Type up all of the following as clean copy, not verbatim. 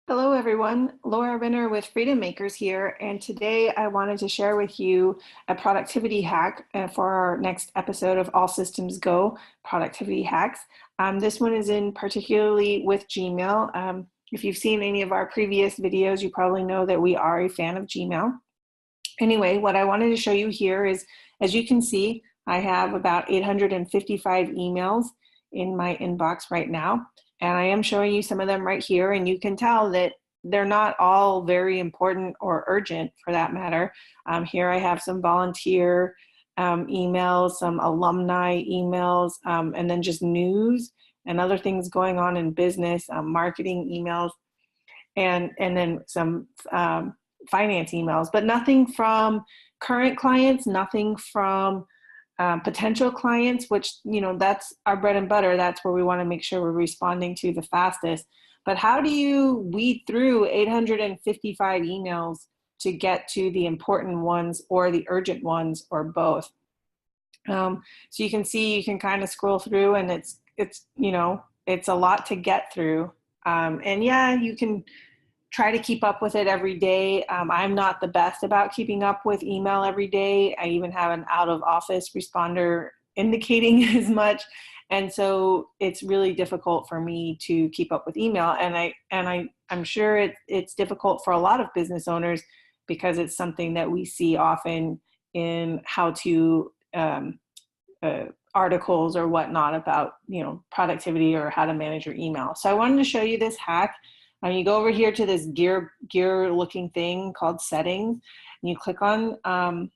Hello, everyone. Laura Renner with Freedom Makers here, and today I wanted to share with you a productivity hack for our next episode of All Systems Go Productivity Hacks. This one is in particularly with Gmail. If you've seen any of our previous videos, you probably know that we are a fan of Gmail. Anyway, what I wanted to show you here is, as you can see, I have about 855 emails in my inbox right now. And I am showing you some of them right here, and you can tell that they're not all very important or urgent for that matter. Here I have some volunteer emails, some alumni emails, and then just news and other things going on in business, marketing emails, and then some finance emails, but nothing from current clients, nothing from potential clients, which, that's our bread and butter. That's where we want to make sure we're responding to the fastest. But how do you weed through 855 emails to get to the important ones or the urgent ones or both? So you can see, you can kind of scroll through, and it's a lot to get through. And yeah, you can try to keep up with it every day. I'm not the best about keeping up with email every day. I even have an out of office responder indicating as much. And so it's really difficult for me to keep up with email. And I'm sure it's difficult for a lot of business owners because it's something that we see often in how to articles or whatnot about, productivity or how to manage your email. So I wanted to show you this hack. You go over here to this gear looking thing called settings, and you click on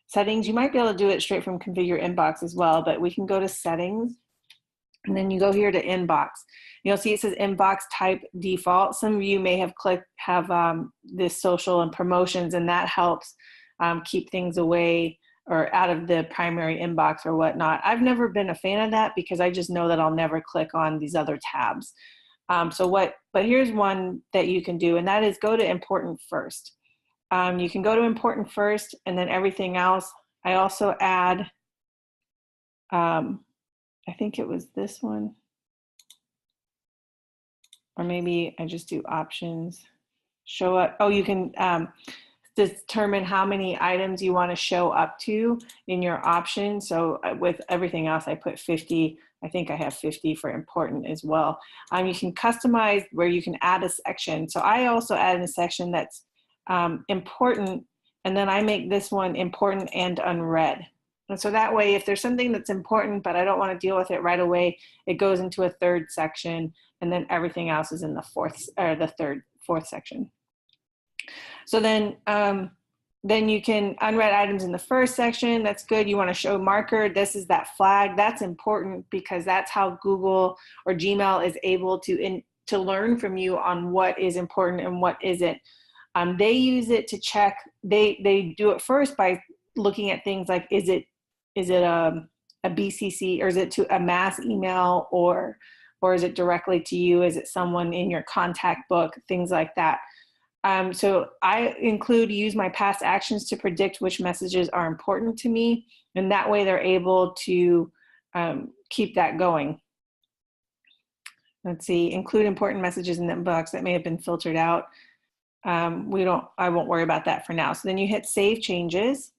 settings. You might be able to do it straight from configure inbox as well, but we can go to settings, and then you go here to inbox. You'll see it says inbox type default. Some of you may have this social and promotions, and that helps keep things away or out of the primary inbox or whatnot. I've never been a fan of that because I just know that I'll never click on these other tabs. But here's one that you can do, and that is go to important first. You can go to important first, and then everything else. I also add, I think it was this one, or maybe I just do options, show up. Oh, you can determine how many items you want to show up to in your option. So with everything else, I put 50. I think I have 50 for important as well. You can customize where you can add a section. So I also add a section that's important, and then I make this one important and unread. And so that way, if there's something that's important, but I don't want to deal with it right away, it goes into a third section, and then everything else is in the fourth section. So then you can unread items in the first section. That's good. You want to show marker. This is that flag. That's important because that's how Google or Gmail is able to learn from you on what is important and what isn't. They use it to check. They do it first by looking at things like, is it a BCC, or is it to a mass email, or is it directly to you? Is it someone in your contact book? Things like that. So I use my past actions to predict which messages are important to me, and that way they're able to keep that going. Let's see, include important messages in the inbox that may have been filtered out. I won't worry about that for now. So then you hit save changes.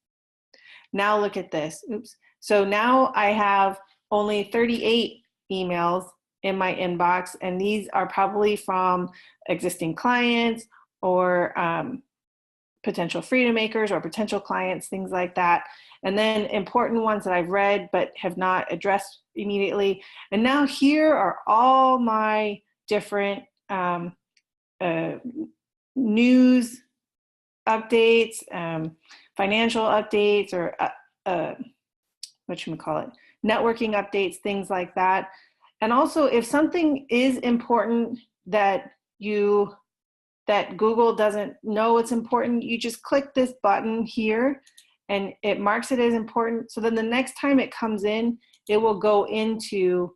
Now look at this. Oops. So now I have only 38 emails in my inbox, and these are probably from existing clients or potential freedom makers or potential clients, things like that. And then important ones that I've read but have not addressed immediately. And now here are all my different news updates, financial updates, or networking updates, things like that. And also, if something is important that Google doesn't know it's important, you just click this button here and it marks it as important. So then the next time it comes in, it will go into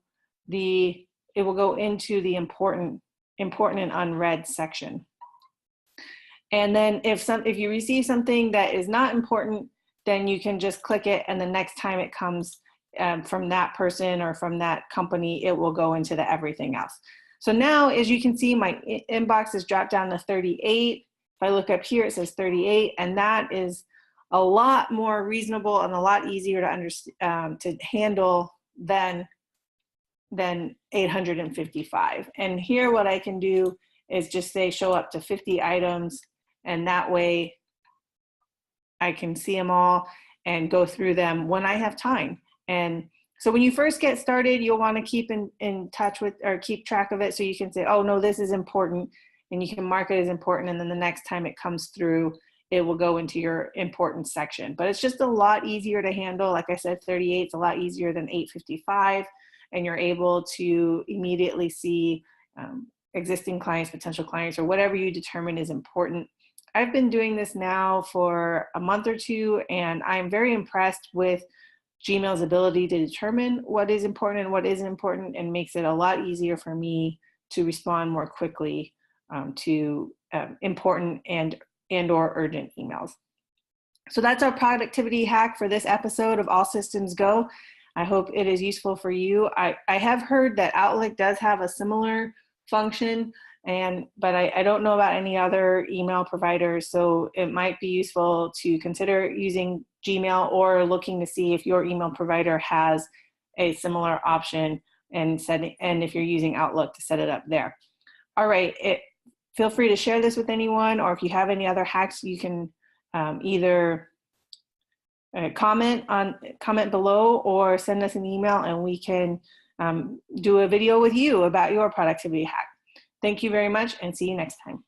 the important and unread section. And then if you receive something that is not important, then you can just click it, and the next time it comes from that person or from that company, it will go into the everything else. So now, as you can see, my inbox has dropped down to 38. If I look up here, it says 38, and that is a lot more reasonable and a lot easier to understand, to handle than 855. And here what I can do is just say show up to 50 items, and that way I can see them all and go through them when I have time. And so when you first get started, you'll want to keep in touch with, or keep track of it, so you can say, oh no, this is important, and you can mark it as important, and then the next time it comes through, it will go into your important section. But it's just a lot easier to handle. Like I said, 38 is a lot easier than 855, and you're able to immediately see existing clients, potential clients, or whatever you determine is important. I've been doing this now for a month or two, and I'm very impressed with Gmail's ability to determine what is important and what isn't important, and makes it a lot easier for me to respond more quickly to important and or urgent emails. So that's our productivity hack for this episode of All Systems Go. I hope it is useful for you. I have heard that Outlook does have a similar function, but I don't know about any other email providers, so it might be useful to consider using Gmail or looking to see if your email provider has a similar option, and if you're using Outlook, to set it up there. All right, feel free to share this with anyone, or if you have any other hacks, you can either comment below or send us an email, and we can do a video with you about your productivity hack. Thank you very much, and see you next time.